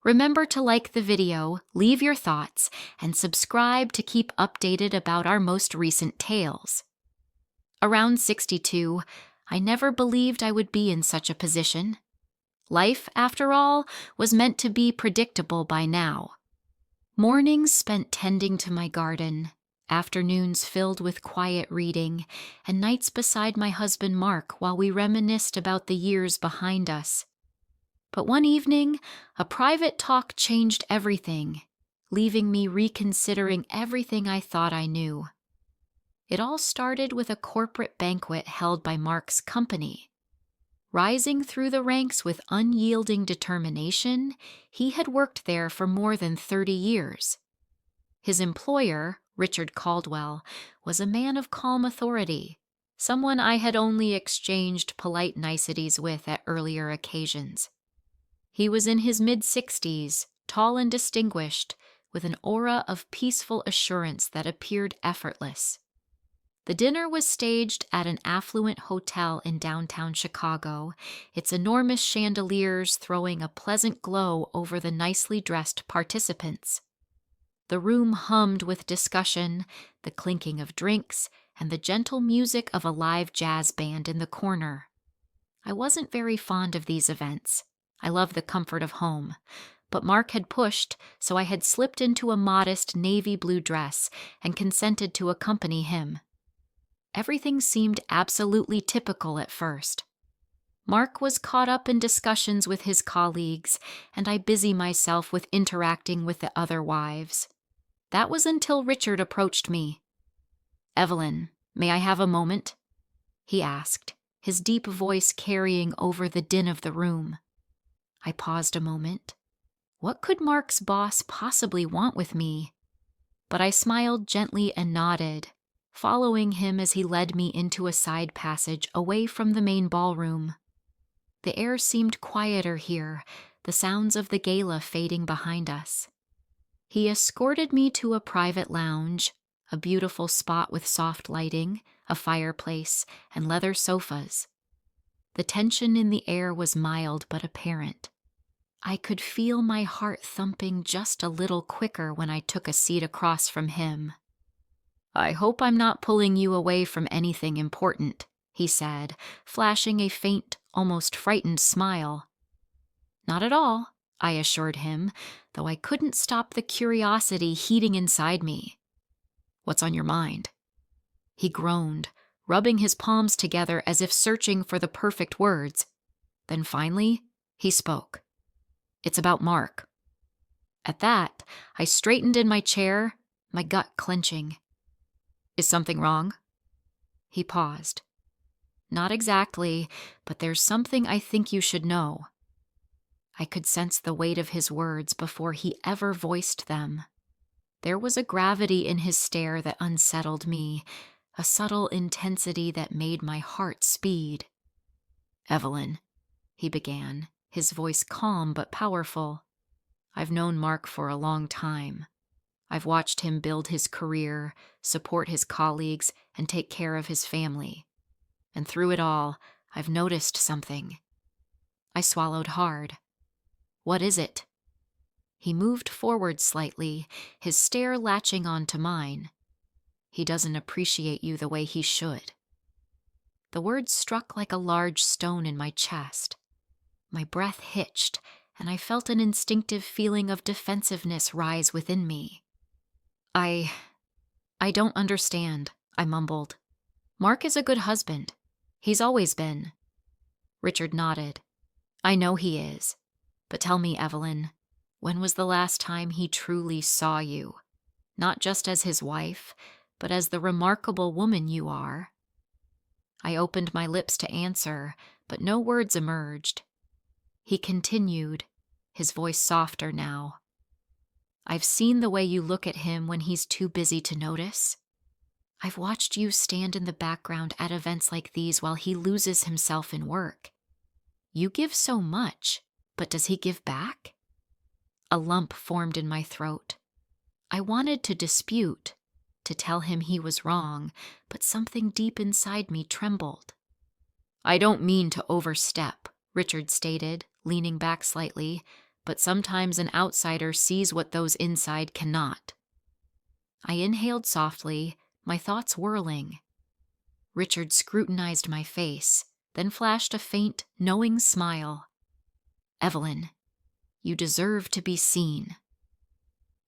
Remember to like the video, leave your thoughts, and subscribe to keep updated about our most recent tales. Around 62, I never believed I would be in such a position. Life, after all, was meant to be predictable by now. Mornings spent tending to my garden, afternoons filled with quiet reading, and nights beside my husband Mark while we reminisced about the years behind us. But one evening, a private talk changed everything, leaving me reconsidering everything I thought I knew. It all started with a corporate banquet held by Mark's company. Rising through the ranks with unyielding determination, he had worked there for more than 30 years. His employer, Richard Caldwell, was a man of calm authority, someone I had only exchanged polite niceties with at earlier occasions. He was in his mid-60s, tall and distinguished, with an aura of peaceful assurance that appeared effortless. The dinner was staged at an affluent hotel in downtown Chicago, its enormous chandeliers throwing a pleasant glow over the nicely dressed participants. The room hummed with discussion, the clinking of drinks, and the gentle music of a live jazz band in the corner. I wasn't very fond of these events. I love the comfort of home. But Mark had pushed, so I had slipped into a modest navy blue dress and consented to accompany him. Everything seemed absolutely typical at first. Mark was caught up in discussions with his colleagues, and I busy myself with interacting with the other wives. That was until Richard approached me. "Evelyn, may I have a moment?" he asked, his deep voice carrying over the din of the room. I paused a moment. What could Mark's boss possibly want with me? But I smiled gently and nodded, following him as he led me into a side passage away from the main ballroom. The air seemed quieter here, the sounds of the gala fading behind us. He escorted me to a private lounge, a beautiful spot with soft lighting, a fireplace, and leather sofas. The tension in the air was mild but apparent. I could feel my heart thumping just a little quicker when I took a seat across from him. "I hope I'm not pulling you away from anything important," he said, flashing a faint, almost frightened smile. "Not at all," I assured him, though I couldn't stop the curiosity heating inside me. "What's on your mind?" He groaned, rubbing his palms together as if searching for the perfect words. Then finally, he spoke. "It's about Mark." At that, I straightened in my chair, my gut clenching. "Is something wrong?" He paused. "Not exactly, but there's something I think you should know." I could sense the weight of his words before he ever voiced them. There was a gravity in his stare that unsettled me, a subtle intensity that made my heart speed. "Evelyn," he began, his voice calm but powerful. "I've known Mark for a long time. I've watched him build his career, support his colleagues, and take care of his family. And through it all, I've noticed something." I swallowed hard. "What is it?" He moved forward slightly, his stare latching onto mine. "He doesn't appreciate you the way he should." The words struck like a large stone in my chest. My breath hitched, and I felt an instinctive feeling of defensiveness rise within me. I don't understand," I mumbled. "Mark is a good husband. He's always been." Richard nodded. "I know he is. But tell me, Evelyn, when was the last time he truly saw you? Not just as his wife, but as the remarkable woman you are." I opened my lips to answer, but no words emerged. He continued, his voice softer now. "I've seen the way you look at him when he's too busy to notice. I've watched you stand in the background at events like these while he loses himself in work. You give so much, but does he give back?" A lump formed in my throat. I wanted to dispute, to tell him he was wrong, but something deep inside me trembled. "I don't mean to overstep," Richard stated, leaning back slightly, but sometimes an outsider sees what those inside cannot. I inhaled softly, my thoughts whirling. Richard scrutinized my face, then flashed a faint, knowing smile. "Evelyn, you deserve to be seen."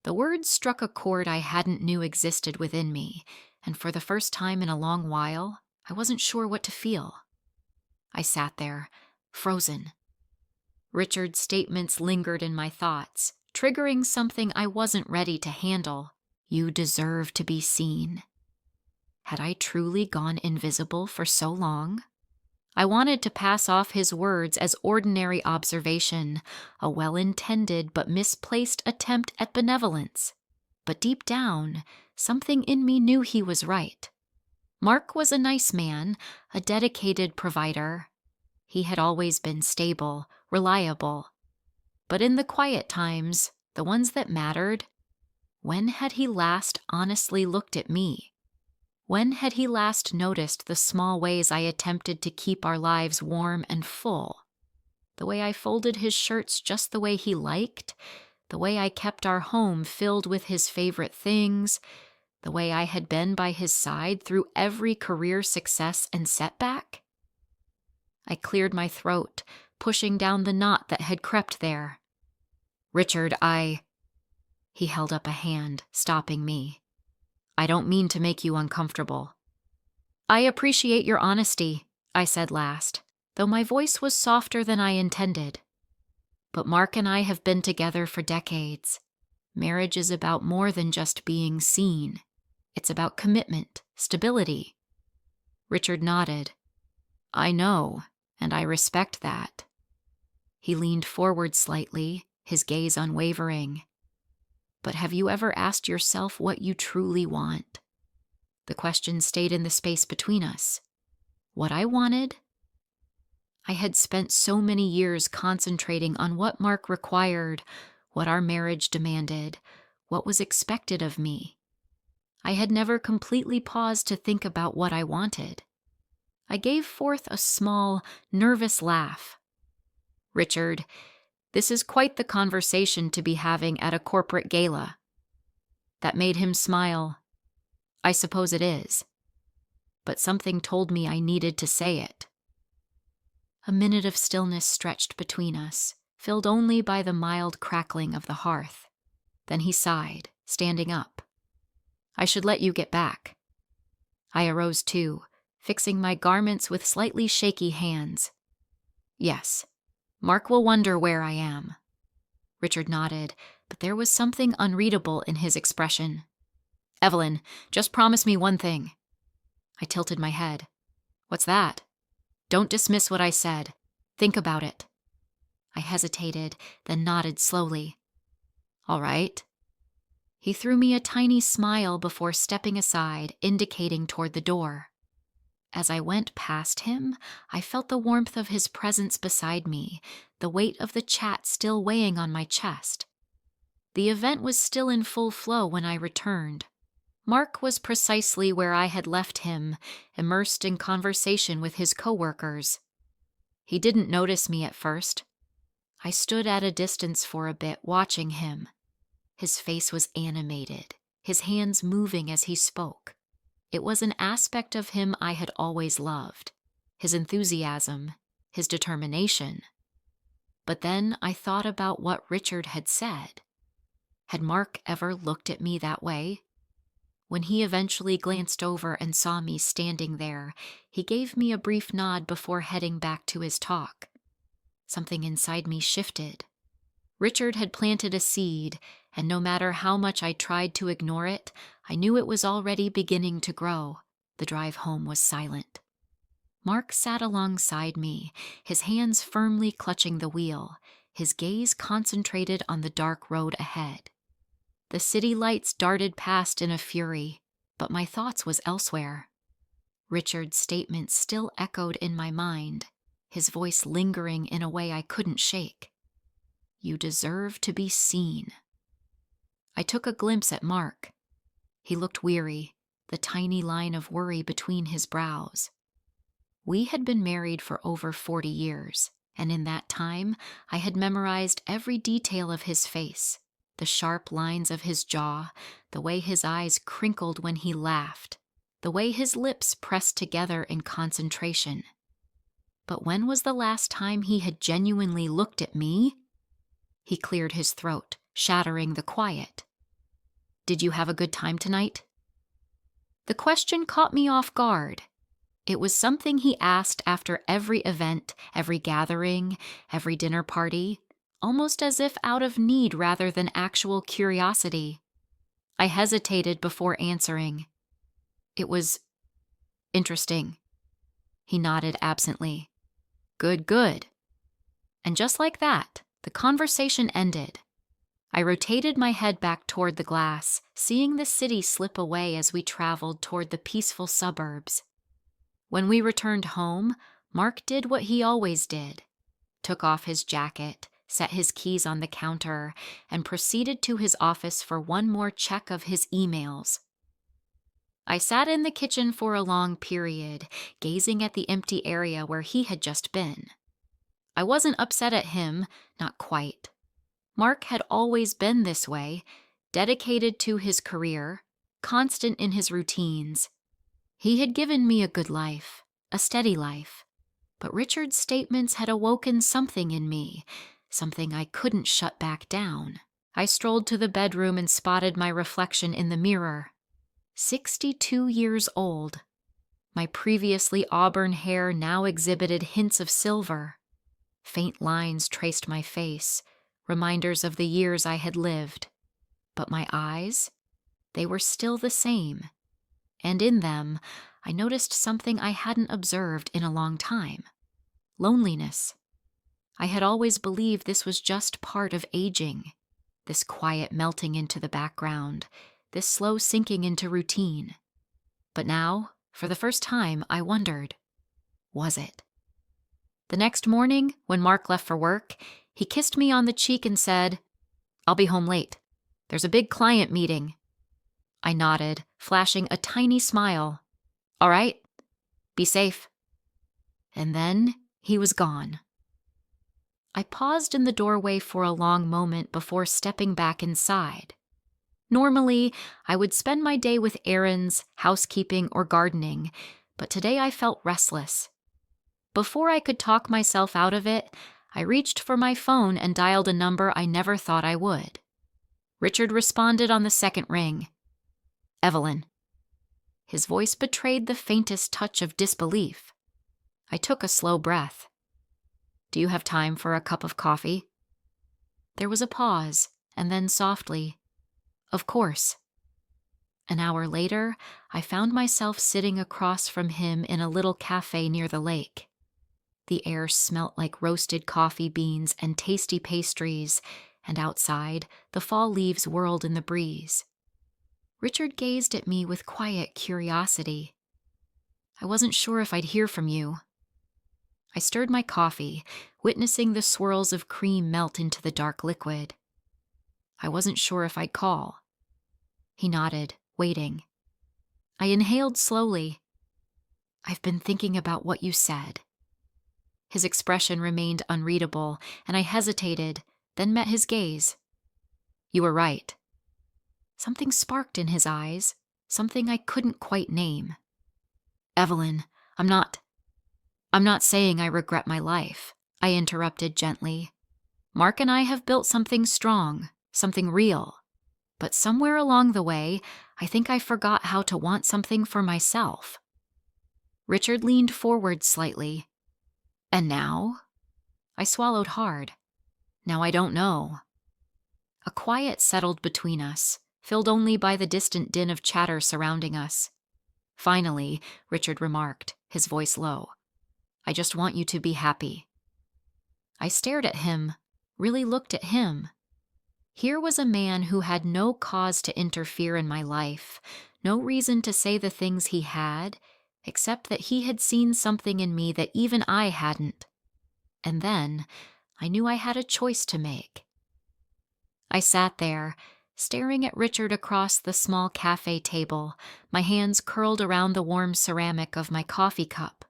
The words struck a chord I hadn't knew existed within me, and for the first time in a long while, I wasn't sure what to feel. I sat there, frozen. Richard's statements lingered in my thoughts, triggering something I wasn't ready to handle. You deserve to be seen. Had I truly gone invisible for so long? I wanted to pass off his words as ordinary observation, a well-intended but misplaced attempt at benevolence. But deep down, something in me knew he was right. Mark was a nice man, a dedicated provider. He had always been stable, reliable. But in the quiet times, the ones that mattered, when had he last honestly looked at me? When had he last noticed the small ways I attempted to keep our lives warm and full? The way I folded his shirts just the way he liked? The way I kept our home filled with his favorite things? The way I had been by his side through every career success and setback? I cleared my throat, pushing down the knot that had crept there. "Richard, He held up a hand, stopping me. "I don't mean to make you uncomfortable." "I appreciate your honesty," I said last, though my voice was softer than I intended. "But Mark and I have been together for decades. Marriage is about more than just being seen. It's about commitment, stability." Richard nodded. "I know, and I respect that." He leaned forward slightly, his gaze unwavering. "But have you ever asked yourself what you truly want?" The question stayed in the space between us. What I wanted? I had spent so many years concentrating on what Mark required, what our marriage demanded, what was expected of me. I had never completely paused to think about what I wanted. I gave forth a small, nervous laugh. "Richard, this is quite the conversation to be having at a corporate gala." That made him smile. "I suppose it is." But something told me I needed to say it. A minute of stillness stretched between us, filled only by the mild crackling of the hearth. Then he sighed, standing up. "I should let you get back." I arose too, fixing my garments with slightly shaky hands. "Yes. Mark will wonder where I am." Richard nodded, but there was something unreadable in his expression. "Evelyn, just promise me one thing." I tilted my head. "What's that?" "Don't dismiss what I said. Think about it." I hesitated, then nodded slowly. "All right." He threw me a tiny smile before stepping aside, indicating toward the door. As I went past him, I felt the warmth of his presence beside me, the weight of the chat still weighing on my chest. The event was still in full flow when I returned. Mark was precisely where I had left him, immersed in conversation with his coworkers. He didn't notice me at first. I stood at a distance for a bit, watching him. His face was animated, his hands moving as he spoke. It was an aspect of him I had always loved, his enthusiasm, his determination. But then I thought about what Richard had said. Had Mark ever looked at me that way? When he eventually glanced over and saw me standing there, he gave me a brief nod before heading back to his talk. Something inside me shifted. Richard had planted a seed, and no matter how much I tried to ignore it, I knew it was already beginning to grow. The drive home was silent. Mark sat alongside me, his hands firmly clutching the wheel, his gaze concentrated on the dark road ahead. The city lights darted past in a fury, but my thoughts was elsewhere. Richard's statement still echoed in my mind, his voice lingering in a way I couldn't shake. "You deserve to be seen." I took a glimpse at Mark. He looked weary, the tiny line of worry between his brows. We had been married for over 40 years, And in that time, I had memorized every detail of his face, the sharp lines of his jaw, the way his eyes crinkled when he laughed, the way his lips pressed together in concentration. But when was the last time he had genuinely looked at me? He cleared his throat, shattering the quiet. "Did you have a good time tonight?" The question caught me off guard. It was something he asked after every event, every gathering, every dinner party, almost as if out of need rather than actual curiosity. I hesitated before answering. "It was interesting." He nodded absently. "Good, good." And just like that, the conversation ended. I rotated my head back toward the glass, seeing the city slip away as we traveled toward the peaceful suburbs. When we returned home, Mark did what he always did, took off his jacket, set his keys on the counter, and proceeded to his office for one more check of his emails. I sat in the kitchen for a long period, gazing at the empty area where he had just been. I wasn't upset at him, not quite. Mark had always been this way, dedicated to his career, constant in his routines. He had given me a good life, a steady life. But Richard's statements had awoken something in me, something I couldn't shut back down. I strolled to the bedroom and spotted my reflection in the mirror. 62 years old. My previously auburn hair now exhibited hints of silver. Faint lines traced my face, reminders of the years I had lived. But my eyes, they were still the same. And in them, I noticed something I hadn't observed in a long time. Loneliness. I had always believed this was just part of aging, this quiet melting into the background, this slow sinking into routine. But now, for the first time, I wondered, was it? The next morning, when Mark left for work, he kissed me on the cheek and said, "I'll be home late. There's a big client meeting." I nodded, flashing a tiny smile. "All right, be safe." And then he was gone. I paused in the doorway for a long moment before stepping back inside. Normally, I would spend my day with errands, housekeeping, or gardening, but today I felt restless. Before I could talk myself out of it, I reached for my phone and dialed a number I never thought I would. Richard responded on the second ring. "Evelyn." His voice betrayed the faintest touch of disbelief. I took a slow breath. "Do you have time for a cup of coffee?" There was a pause, and then softly, "Of course." An hour later, I found myself sitting across from him in a little cafe near the lake. The air smelt like roasted coffee beans and tasty pastries, and outside, the fall leaves whirled in the breeze. Richard gazed at me with quiet curiosity. "I wasn't sure if I'd hear from you." I stirred my coffee, witnessing the swirls of cream melt into the dark liquid. "I wasn't sure if I'd call." He nodded, waiting. I inhaled slowly. "I've been thinking about what you said." His expression remained unreadable, and I hesitated, then met his gaze. "You were right." Something sparked in his eyes, something I couldn't quite name. "Evelyn, I'm not saying I regret my life," I interrupted gently. "Mark and I have built something strong, something real. But somewhere along the way, I think I forgot how to want something for myself." Richard leaned forward slightly. "And now?" I swallowed hard. "Now I don't know." A quiet settled between us, filled only by the distant din of chatter surrounding us. Finally, Richard remarked, his voice low, "I just want you to be happy." I stared at him, really looked at him. Here was a man who had no cause to interfere in my life, no reason to say the things he had, except that he had seen something in me that even I hadn't. And then, I knew I had a choice to make. I sat there, staring at Richard across the small cafe table, my hands curled around the warm ceramic of my coffee cup.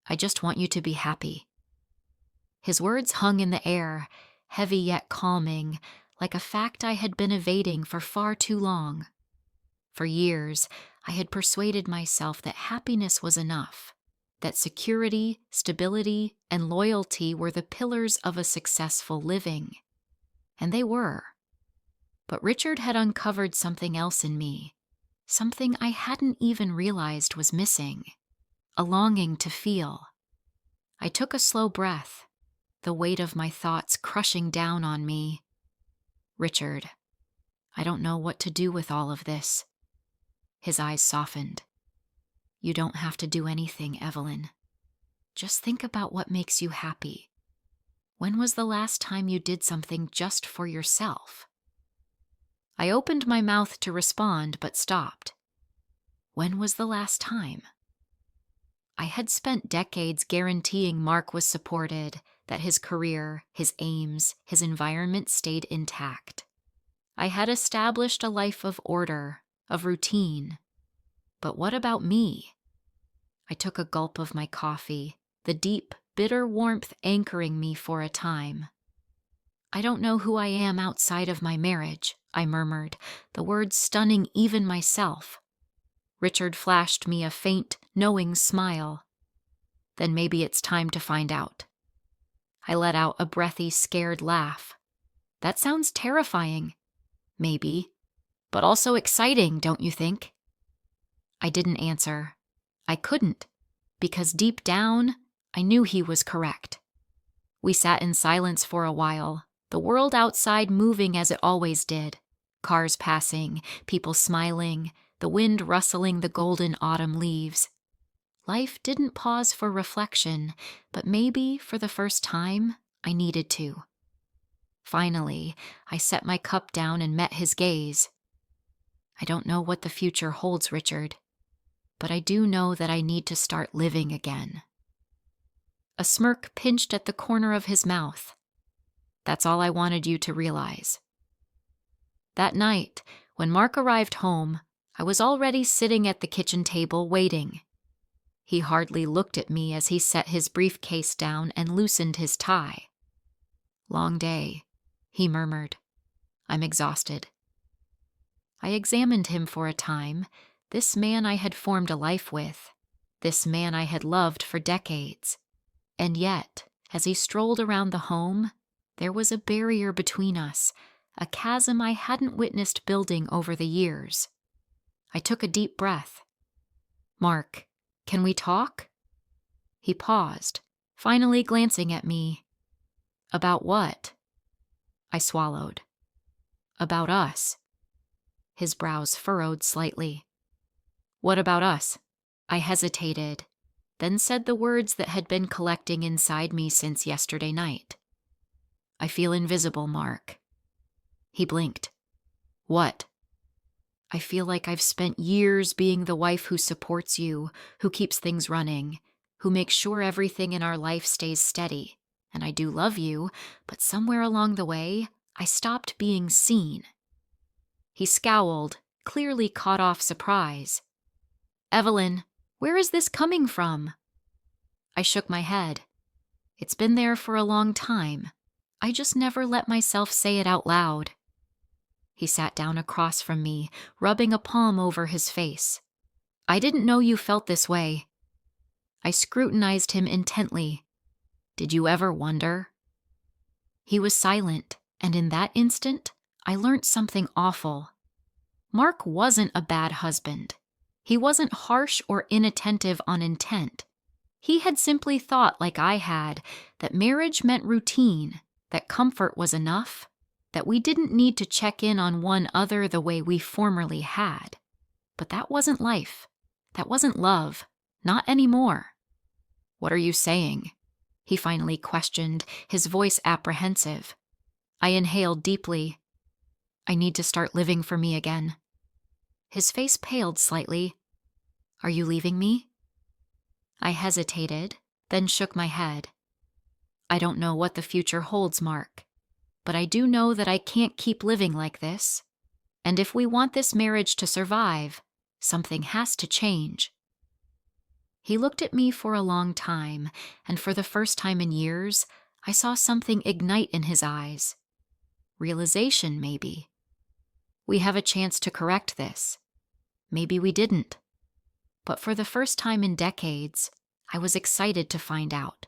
"I just want you to be happy." His words hung in the air, heavy yet calming, like a fact I had been evading for far too long. For years, I had persuaded myself that happiness was enough, that security, stability, and loyalty were the pillars of a successful living. And they were. But Richard had uncovered something else in me, something I hadn't even realized was missing, a longing to feel. I took a slow breath, the weight of my thoughts crushing down on me. Richard, I don't know what to do with all of this. His eyes softened. You don't have to do anything, Evelyn. Just think about what makes you happy. When was the last time you did something just for yourself? I opened my mouth to respond, but stopped. When was the last time? I had spent decades guaranteeing Mark was supported, that his career, his aims, his environment stayed intact. I had established a life of order, of routine. But what about me? I took a gulp of my coffee, the deep, bitter warmth anchoring me for a time. I don't know who I am outside of my marriage, I murmured, the words stunning even myself. Richard flashed me a faint, knowing smile. Then maybe it's time to find out. I let out a breathy, scared laugh. That sounds terrifying. Maybe. But also exciting, don't you think? I didn't answer. I couldn't, because deep down, I knew he was correct. We sat in silence for a while, the world outside moving as it always did. Cars passing, people smiling, the wind rustling the golden autumn leaves. Life didn't pause for reflection, but maybe, for the first time, I needed to. Finally, I set my cup down and met his gaze. I don't know what the future holds, Richard, but I do know that I need to start living again. A smirk pinched at the corner of his mouth. That's all I wanted you to realize. That night, when Mark arrived home, I was already sitting at the kitchen table waiting. He hardly looked at me as he set his briefcase down and loosened his tie. Long day, he murmured. I'm exhausted. I examined him for a time, this man I had formed a life with, this man I had loved for decades. And yet, as he strolled around the home, there was a barrier between us, a chasm I hadn't witnessed building over the years. I took a deep breath. Mark, can we talk? He paused, finally glancing at me. About what? I swallowed. About us. His brows furrowed slightly. What about us? I hesitated, then said the words that had been collecting inside me since yesterday night. I feel invisible, Mark. He blinked. What? I feel like I've spent years being the wife who supports you, who keeps things running, who makes sure everything in our life stays steady. And I do love you, but somewhere along the way, I stopped being seen. He scowled, clearly caught off surprise. Evelyn, where is this coming from? I shook my head. It's been there for a long time. I just never let myself say it out loud. He sat down across from me, rubbing a palm over his face. I didn't know you felt this way. I scrutinized him intently. Did you ever wonder? He was silent, and in that instant, I learned something awful. Mark wasn't a bad husband. He wasn't harsh or inattentive on intent. He had simply thought, like I had, that marriage meant routine, that comfort was enough, that we didn't need to check in on one another the way we formerly had. But that wasn't life. That wasn't love. Not anymore. What are you saying? He finally questioned, his voice apprehensive. I inhaled deeply. I need to start living for me again. His face paled slightly. Are you leaving me? I hesitated, then shook my head. I don't know what the future holds, Mark, but I do know that I can't keep living like this. And if we want this marriage to survive, something has to change. He looked at me for a long time, and for the first time in years, I saw something ignite in his eyes. Realization, maybe. We have a chance to correct this. Maybe we didn't. But for the first time in decades, I was excited to find out.